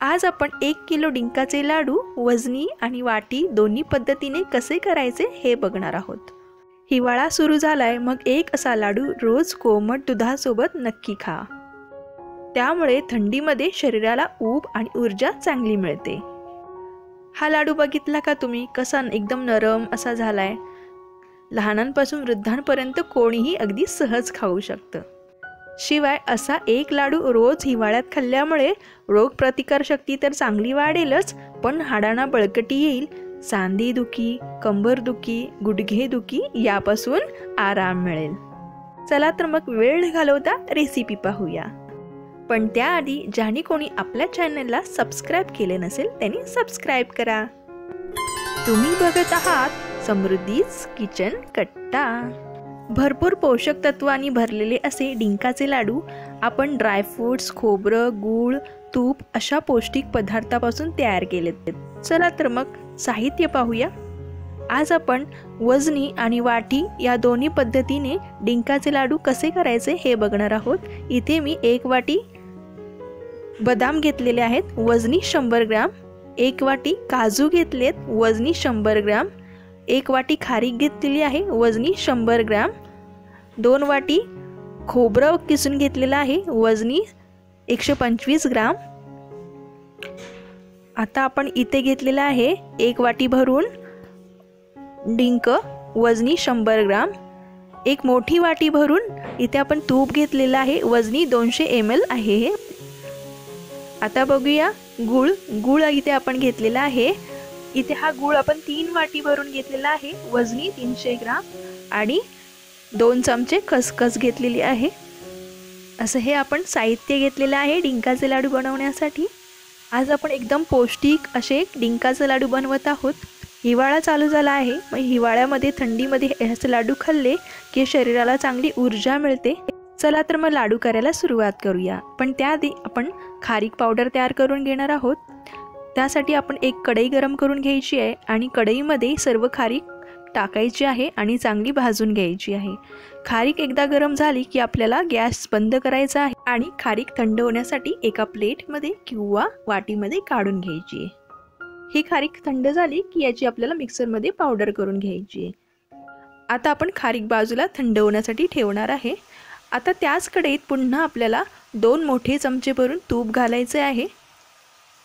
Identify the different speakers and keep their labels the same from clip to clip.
Speaker 1: आज आपण 1 किलो डिंकाचे लाडू वजनी आणि वाटी दोन्ही पद्धतीने कसे करायचे हे बघणार आहोत। हिवाळा सुरू झालाय, मग एक असा लाडू रोज कोमट दुधासोबत नक्की खा। त्यामुळे थंडीमध्ये शरीराला ऊब आणि ऊर्जा चांगली मिळते। हा लाडू बघितला का तुम्ही, कसा एकदम नरम असा झालाय। लहानांपासून वृद्धांपर्यंत कोणीही अगदी सहज खाऊ शकतं। शिवाय असा एक लाडू रोज हिवाळ्यात खाल्ल्यामुळे रोगप्रतिकारशक्ती तर चांगली वाढेलच, पण हाडांना बळकटी येईल। सांधेदुखी, कंबरदुखी, गुडघेदुखी यापासून आराम मिळेल। चला तर मग वेळ न घालवता रेसिपी पाहूया। पण त्याआधी ज्याने कोणी आपल्या चॅनलला सबस्क्राइब केले नसेल त्यांनी सबस्क्राइब करा। तुम्ही बघत आहात समृद्धीज किचन कट्टा। भरपूर पोषक तत्वांनी भरलेले असे डिंकाचे लाडू आपण ड्रायफ्रूट्स, खोबरं, गूळ, तूप अशा पौष्टिक पदार्थापासून तयार केलेत। चला तर मग साहित्य पाहूया। आज आपण वजनी आणि वाटी या दोन्ही पद्धतीने डिंकाचे लाडू कसे करायचे हे बघणार आहोत। इथे मी 1 वाटी बदाम घेतलेले आहेत वजनी 100 ग्रॅम, 1 वाटी काजू घेतलेत वजनी 100 ग्रॅम, 1 वाटी खारीक घेतलेली आहे वजनी 100 ग्रॅम, 2 वाटी खोबरं किसून घेतलेलं आहे वजनी 125 ग्रॅम। आता आपण इथे घेतलेला आहे 1 वाटी भरून डिंक वजनी 100 ग्रॅम, एक मोठी वाटी भरून इथे आपण तूप घेतलेलं आहे वजनी 200 ml आहे हे। आता बघूया गूळ इथे आपण घेतलेला आहे। इथे हा गूळ आपण 3 वाटी भरून घेतलेला आहे वजनी 300 ग्रॅम आणि 2 चमचे खसखस घेतलेली आहे। असं हे आपण साहित्य घेतलेलं आहे डिंकाचे लाडू बनवण्यासाठी। आज आपण एकदम पौष्टिक असे डिंकाचे लाडू बनवत आहोत। हिवाळा चालू झाला आहे, मग हिवाळ्यामध्ये थंडीमध्ये असे लाडू खाल्ले की शरीराला चांगली ऊर्जा मिळते। चला तर मग लाडू करायला सुरुवात करूया। पण त्याआधी आपण खारीक पावडर तयार करून घेणार आहोत। त्यासाठी आपण एक कढई गरम करून घ्यायची आहे आणि कढईमध्ये सर्व खारीक टाकायची आहे आणि चांगली भाजून घ्यायची आहे। खारीक एकदा गरम झाली की आपल्याला गॅस बंद करायचा आहे आणि खारीक थंड होण्यासाठी एका प्लेटमध्ये किंवा वाटीमध्ये काढून घ्यायची आहे। ही खारीक थंड झाली की याची आपल्याला मिक्सरमध्ये पावडर करून घ्यायची आहे। आता आपण खारीक बाजूला थंड होण्यासाठी ठेवणार आहे। आता त्याच कढईत पुन्हा आपल्याला 2 मोठे चमचे भरून तूप घालायचे आहे।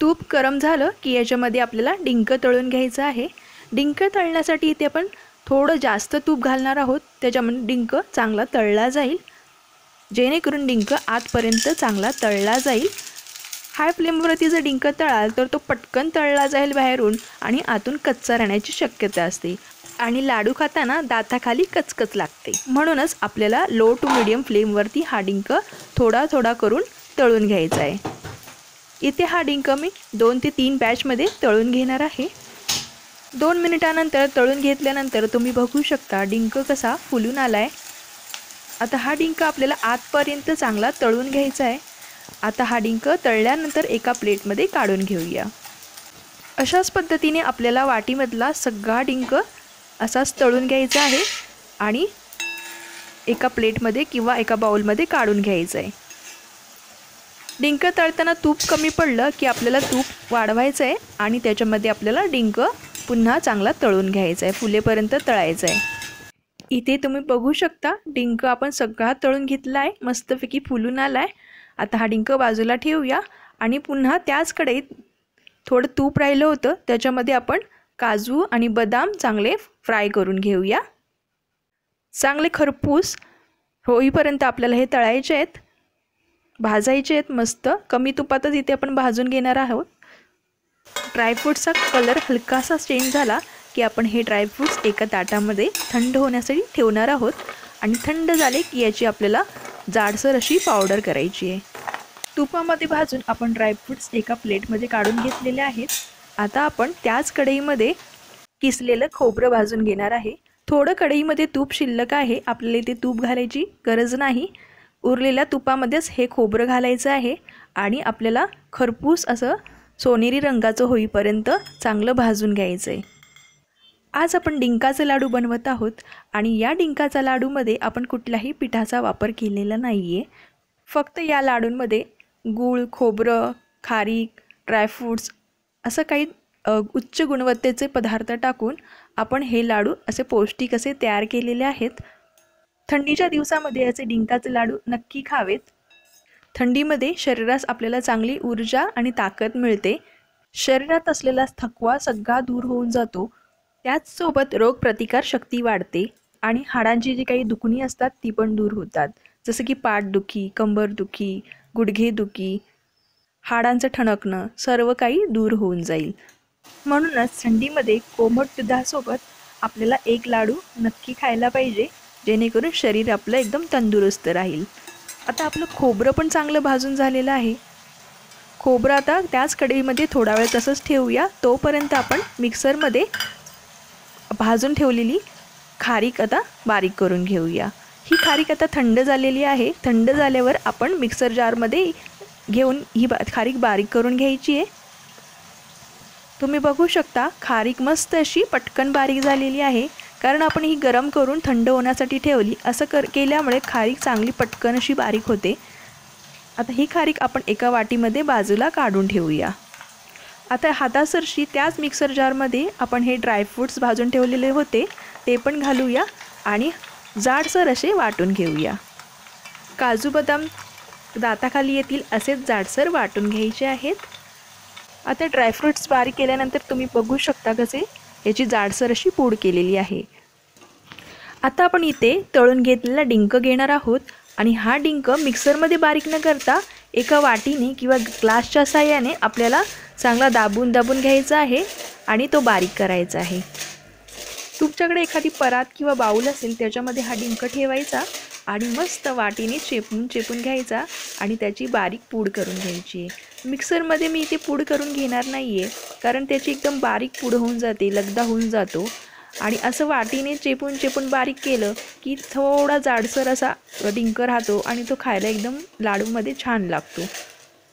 Speaker 1: तूप गरम झालं की याच्यामध्ये आपल्याला डिंक तळून घ्यायचं आहे। डिंक तळण्यासाठी इथे आपण थोडं जास्त तूप घालणार आहोत, त्याच्यामध्ये डिंक चांगला तळला जाईल, जेणेकरून डिंक आतपर्यंत चांगला तळला जाईल। हाय फ्लेमवरती जर डिंक तळाल तर तो पटकन तळला जाईल बाहेरून आणि आतून कच्चा राहण्याची शक्यता असते आणि लाडू खाताना दाताखाली कचकच लागते। म्हणूनच आपल्याला लो टू मीडियम फ्लेमवरती हा डिंक थोडा थोडा करून तळून घ्यायचा आहे। इथे हा डिंक मी 2 ते 3 बॅचमध्ये तळून घेणार आहे। 2 मिनिटानंतर तळून घेतल्यानंतर तुम्ही बघू शकता डिंक कसा फुलून आलाय। आता हा डिंक आपल्याला आतपर्यंत चांगला तळून घ्यायचा आहे। आता हा डिंक तळल्यानंतर एका प्लेटमध्ये काढून घेऊया। अशाच पद्धतीने आपल्याला वाटीमधला सगळा डिंक असाच तळून घ्यायचा आहे आणि एका प्लेटमध्ये किंवा एका बाउलमध्ये काढून घ्यायचं आहे। डिंक तळताना तूप कमी पडलं की आपल्याला तूप वाढवायचं आहे आणि त्याच्यामध्ये आपल्याला डिंक पुन्हा चांगला तळून घ्यायचा आहे, फुलेपर्यंत तळायचं आहे। इथे तुम्ही बघू शकता डिंक आपण सगळा तळून घेतला आहे, मस्तपैकी फुलून आला आहे। आता हा डिंक बाजूला ठेवूया आणि पुन्हा त्याच कढईत थोडं तूप राहिलं होतं, त्याच्यामध्ये आपण काजू आणि बदाम चांगले फ्राय करून घेऊया। चांगले खरपूस होईपर्यंत आपल्याला हे तळायचे आहेत, भाजायचे आहेत। मस्त कमी तुपातच इथे आपण भाजून घेणार आहोत। ड्रायफ्रूट्सचा कलर हलकासा चेंज झाला की आपण हे ड्रायफ्रूट्स एका ताटामध्ये थंड होण्यासाठी ठेवणार आहोत आणि थंड झाले की याची आपल्याला जाडसर अशी पावडर करायची आहे। तुपामध्ये भाजून आपण ड्रायफ्रूट्स एका प्लेटमध्ये काढून घेतलेले आहेत। आता आपण त्याच कढईमध्ये किसलेलं खोबरं भाजून घेणार आहे। थोडं कढईमध्ये तूप शिल्लक आहे, आपल्याला इथे तूप घालायची गरज नाही। उरलेल्या तुपामध्येच हे खोबरं घालायचं आहे आणि आपल्याला खरपूस असं सोनेरी रंगाचं होईपर्यंत चांगलं भाजून घ्यायचं आहे। आज आपण डिंकाचे लाडू बनवत आहोत आणि या डिंकाच्या लाडूमध्ये आपण कुठल्याही पिठाचा वापर केलेला नाही आहे। फक्त या लाडूंमध्ये गूळ, खोबरं, खारीक, ड्रायफ्रूट्स असं काही उच्च गुणवत्तेचे पदार्थ टाकून आपण हे लाडू असे पौष्टिक असे तयार केलेले आहेत। थंडीच्या दिवसामध्ये याचे डिंकाचे लाडू नक्की खावेत। थंडीमध्ये शरीरास आपल्याला चांगली ऊर्जा आणि ताकद मिळते। शरीरात असलेला थकवा सगळा दूर होऊन जातो। त्याचसोबत रोगप्रतिकार शक्ती वाढते आणि हाडांची जी काही दुखणी असतात ती पण दूर होतात, जसं की पाठदुखी, कंबरदुखी, गुडघेदुखी, हाडांचं ठणकणं सर्व काही दूर होऊन जाईल। म्हणूनच थंडीमध्ये कोमट दुधासोबत आपल्याला एक लाडू नक्की खायला पाहिजे, जेणेकरून शरीर आपलं एकदम तंदुरुस्त राहील। आता आपलं खोबरं पण चांगलं भाजून झालेलं आहे। खोबरं आता त्याच कढईमध्ये थोडा वेळ तसंच ठेवूया। तोपर्यंत आपण मिक्सरमध्ये भाजून ठेवलेली खारीक आता बारीक करून घेऊया। ही खारीक आता थंड झालेली आहे। थंड झाल्यावर आपण मिक्सर जारमध्ये घेऊन ही खारीक बारीक करून घ्यायची आहे। तुम्ही बघू शकता खारीक मस्त अशी पटकन बारीक झालेली आहे, कारण आपण ही गरम करून थंड होण्यासाठी ठेवली। असं केल्यामुळे खारीक चांगली पटकन अशी बारीक होते। आता ही खारीक आपण एका वाटीमध्ये बाजूला काढून ठेवूया। आता हातासरशी त्याच मिक्सर जारमध्ये आपण हे ड्रायफ्रूट्स भाजून ठेवलेले होते ते पण घालूया आणि जाडसर असे वाटून घेऊया। काजू बदाम दाताखाली येतील असेच जाडसर वाटून घ्यायचे आहेत। आता ड्रायफ्रूट्स बारीक केल्यानंतर तुम्ही बघू शकता कसे याची जाडसर अशी पूड केलेली आहे। आता आपण इथे तळून घेतलेला डिंक घेणार आहोत आणि हा डिंक मिक्सरमध्ये बारीक न करता एका वाटीने किंवा ग्लासच्या साहाय्याने आपल्याला चांगला दाबून घ्यायचा आहे आणि तो बारीक करायचा आहे। तुमच्याकडे एखादी परात किंवा बाउल असेल त्याच्यामध्ये हा डिंक ठेवायचा आणि मस्त वाटीने चेपून घ्यायचा आणि त्याची बारीक पूड करून घ्यायची आहे। मिक्सरमध्ये मी इथे पूड करून घेणार नाही आहे, कारण त्याची एकदम बारीक पूड होऊन जाते, लगदा होऊन जातो। आणि असं वाटीने चेपून बारीक केलं की थोडा जाडसर असा डिंक राहतो आणि तो खायला एकदम लाडूमध्ये छान लागतो।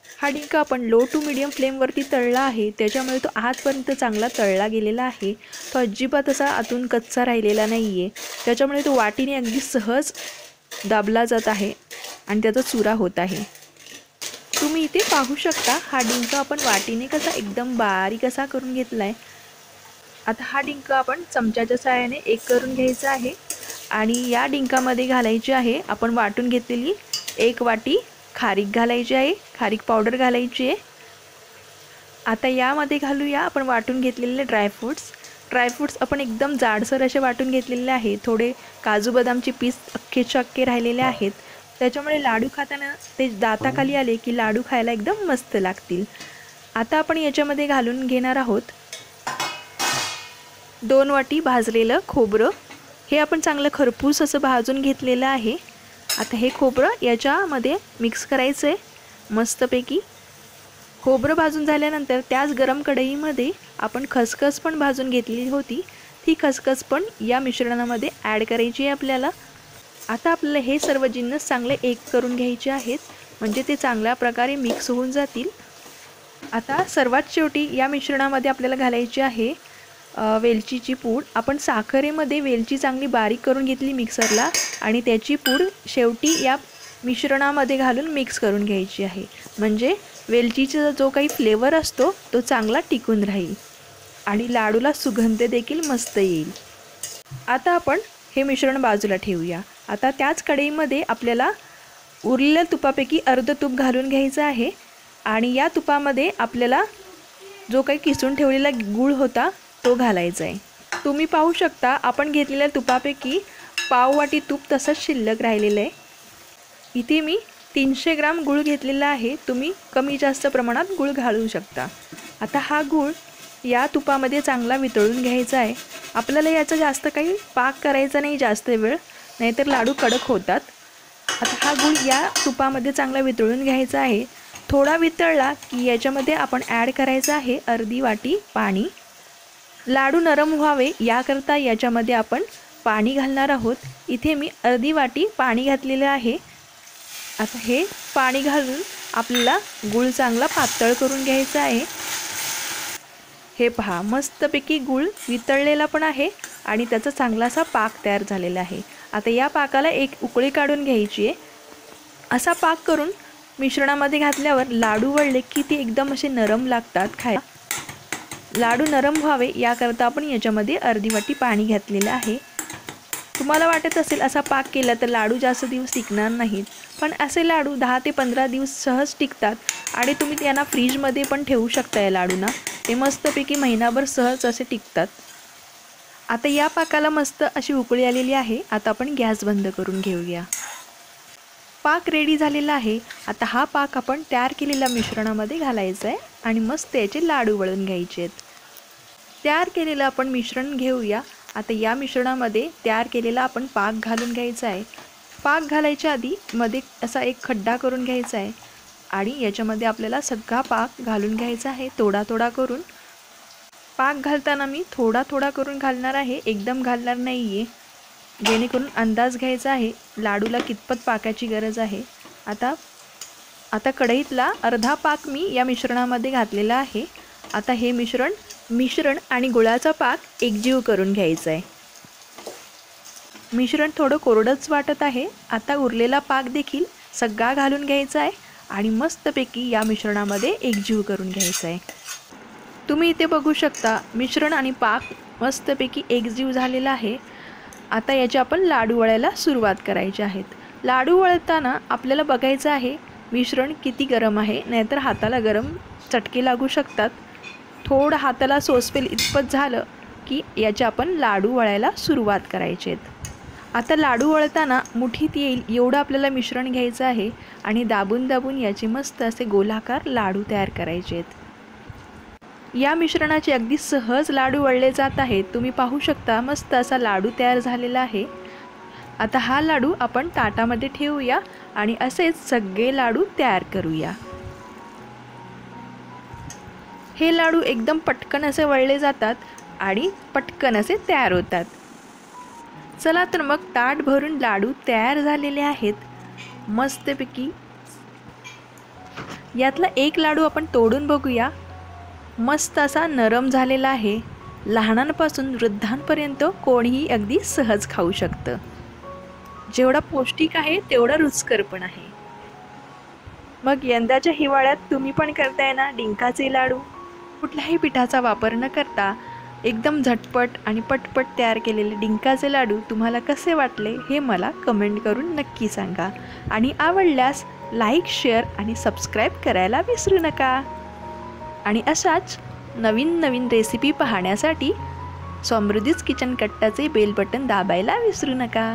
Speaker 1: हा डिंक आपण लो टू मीडियम फ्लेमवरती तळला आहे, त्याच्यामुळे तो आतपर्यंत चांगला तळला गेलेला आहे। तो अजिबात असा आतून कच्चा राहिलेला नाही आहे, त्याच्यामुळे तो वाटीने अगदी सहज दाबला जात आहे आणि त्याचा चुरा होत आहे। तुम्ही इथे पाहू शकता हा डिंक आपण वाटीने कसा एकदम बारीक असा करून घेतला आहे। आता हा डिंक आपण चमच्याच्या सहाय्याने एक करून घ्यायचा आहे आणि या डिंकामध्ये घालायची आहे आपण वाटून घेतलेली एक वाटी खारीक घालायची आहे, खारीक पावडर घालायची आहे। आता यामध्ये घालूया आपण वाटून घेतलेले ड्रायफ्रूट्स आपण एकदम जाडसर असे वाटून घेतलेले आहे। थोडे काजू बदामचे पीस अख्खेच्या अख्खे राहिलेले आहेत, त्याच्यामुळे लाडू खाताना ते दाताखाली आले की लाडू खायला एकदम मस्त लागतील। आता आपण याच्यामध्ये घालून घेणार आहोत 2 वाटी भाजलेलं खोबरं। हे आपण चांगलं खरपूस असं भाजून घेतलेलं आहे। आता हे खोबरं याच्यामध्ये मिक्स करायचं आहे मस्तपैकी। खोबरं भाजून झाल्यानंतर त्याच गरम कढईमध्ये आपण खसखस पण भाजून घेतलेली होती, ती खसखस पण या मिश्रणामध्ये ॲड करायची आहे आपल्याला। आता आपल्याला हे सर्व जिन्नस चांगले एक करून घ्यायचे आहेत, म्हणजे ते चांगल्या प्रकारे मिक्स होऊन जातील। आता सर्वात शेवटी या मिश्रणामध्ये आपल्याला घालायची आहे वेलचीची पूड। आपण साखरेमध्ये वेलची चांगली बारीक करून घेतली मिक्सरला आणि त्याची पूड शेवटी या मिश्रणामध्ये घालून मिक्स करून घ्यायची आहे, म्हणजे वेलचीचा जो काही फ्लेवर असतो तो चांगला टिकून राहील आणि लाडूला सुगंध देखील मस्त येईल। आता आपण हे मिश्रण बाजूला ठेवूया। आता त्याच कढईमध्ये आपल्याला उरलेल्या तुपापैकी अर्ध तूप घालून घ्यायचं आहे आणि या तुपामध्ये आपल्याला जो काही किसून ठेवलेला गूळ होता तो घालायचा आहे। तुम्ही पाहू शकता आपण घेतलेल्या तुपापैकी पाव वाटी तूप तसंच शिल्लक राहिलेलं आहे। इथे मी 300 ग्राम गूळ घेतलेला आहे, तुम्ही कमी जास्त प्रमाणात गूळ घालू शकता। आता हा गूळ या तुपामध्ये चांगला वितळून घ्यायचा आहे। आपल्याला याचा जास्त काही पाक करायचा नाही जास्त वेळ, नाहीतर लाडू कडक होतात। आता हा गूळ या तुपामध्ये चांगला वितळून घ्यायचा आहे। थोडा वितळला की याच्यामध्ये आपण ॲड करायचं आहे अर्धी वाटी पाणी। लाडू नरम व्हावे याकरता याच्यामध्ये आपण पाणी घालणार आहोत। इथे मी अर्धी वाटी पाणी घातलेलं आहे। आता हे पाणी घालून आपल्याला गूळ चांगला पातळ करून घ्यायचा आहे। हे पहा मस्तपैकी गूळ वितळलेला पण आहे आणि त्याचा चांगलासा पाक तयार झालेला आहे। आता या पाकाला एक उकळी काढून घ्यायची आहे। असा पाक करून मिश्रणामध्ये घातल्यावर लाडू वळले की ते एकदम असे नरम लागतात खायला। लाडू नरम व्हावे याकरता आपण याच्यामध्ये अर्धी वाटी पाणी घातलेलं आहे। तुम्हाला वाटत असेल असा पाक केला तर लाडू जास्त दिवस टिकणार नाहीत, पण असे लाडू 10 ते 15 दिवस सहज टिकतात आणि तुम्ही त्यांना फ्रीजमध्ये पण ठेवू शकता। या लाडूंना ते मस्तपैकी महिनाभर सहज असे टिकतात। आता या पाकाला मस्त अशी उकळी आलेली आहे। आता आपण गॅस बंद करून घेऊया। पाक रेडी झालेला आहे। आता हा पाक आपण तयार केलेल्या मिश्रणामध्ये घालायचा आहे आणि मस्त याचे लाडू वळून घ्यायचे आहेत। तयार केलेलं आपण मिश्रण घेऊया। आता या मिश्रणामध्ये तयार केलेला आपण पाक घालून घ्यायचा आहे। पाक घालायच्या आधी मध्ये असा एक खड्डा करून घ्यायचा आहे आणि याच्यामध्ये आपल्याला सगळा पाक घालून घ्यायचा आहे थोडा थोडा करून। पाक घालताना मी थोडा थोडा करून घालणार आहे, एकदम घालणार नाही आहे, जेणेकरून अंदाज घ्यायचा आहे लाडूला कितपत पाकाची गरज आहे। आता कढईतला अर्धा पाक मी या मिश्रणामध्ये घातलेला आहे। आता हे मिश्रण आणि गुळाचा पाक एकजीव करून घ्यायचा आहे। मिश्रण थोडं कोरडंच वाटत आहे। आता उरलेला पाक देखील सगळा घालून घ्यायचा आहे आणि मस्तपैकी या मिश्रणामध्ये एकजीव करून घ्यायचा आहे। तुम्ही इथे बघू शकता मिश्रण आणि पाक मस्तपैकी एकजीव झालेला आहे। आता याचे आपण लाडू वळायला सुरुवात करायची आहेत। लाडू वळताना आपल्याला बघायचं आहे मिश्रण किती गरम आहे, नाहीतर हाताला गरम चटके लागू शकतात। थोडं हाताला सोसपेल इतपत झालं की याचे आपण लाडू वळायला सुरुवात करायचे आहेत। आता लाडू वळताना मुठीत येईल एवढं आपल्याला मिश्रण घ्यायचं आहे आणि दाबून दाबून याचे मस्त असे गोलाकार लाडू तयार करायचे आहेत। या मिश्रणाचे अगदी सहज लाडू वळले जात आहेत। तुम्ही पाहू शकता मस्त असा लाडू तयार झालेला आहे। आता हा लाडू आपण ताटामध्ये ठेवूया आणि असेच सगळे लाडू तयार करूया। हे लाडू एकदम पटकन असे वळले जातात आणि पटकन असे तयार होतात। चला तर मग ताट भरून लाडू तयार झालेले आहेत मस्तपैकी। यातला एक लाडू आपण तोडून बघूया। मस्त असा नरम झालेला आहे। लहानांपासून वृद्धांपर्यंत कोणीही अगदी सहज खाऊ शकतं। जेवढा पौष्टिक आहे तेवढा रुचकर पण आहे। मग यंदाच्या हिवाळ्यात तुम्ही पण करताय ना डिंकाचे लाडू? कुठल्याही पिठाचा वापर न करता एकदम झटपट आणि पटपट तयार केलेले डिंकाचे लाडू तुम्हाला कसे वाटले हे मला कमेंट करून नक्की सांगा आणि आवडल्यास लाईक, शेअर आणि सबस्क्राईब करायला विसरू नका। आणि अशाच नवीन नवीन रेसिपी पाहण्यासाठी समृद्धीज किचन कट्टाचे बेल बटन दाबायला विसरू नका।